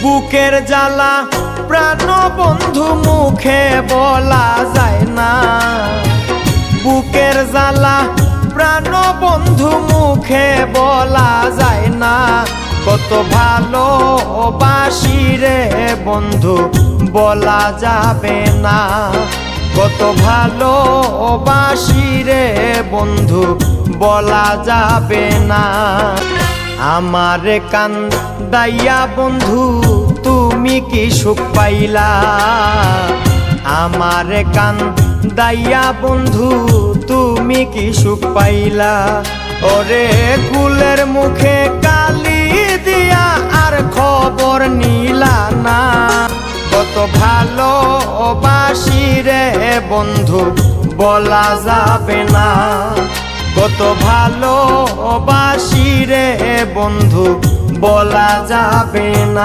বুকের জ্বালা প্রাণ বন্ধু মুখে বলা যায় না, বুকের জ্বালা প্রাণ বন্ধু মুখে বলা যায় না। কত ভালোবাসি রে বন্ধু বলা যাবে না, কত ভালোবাসি রে বন্ধু বলা যাবে না। আমারে কান্দাইয়া বন্ধু তুমি কি সুখ পাইলা, আমারে কান্দাইয়া বন্ধু তুমি কি সুখ পাইলা। ওরে কুলের মুখে কালি দিয়া আর খবর নিলা না, কত ভালোবাসি রে বন্ধু বলা যাবে না, কত ভালোবাসি রে বন্ধু বলা যাবে না।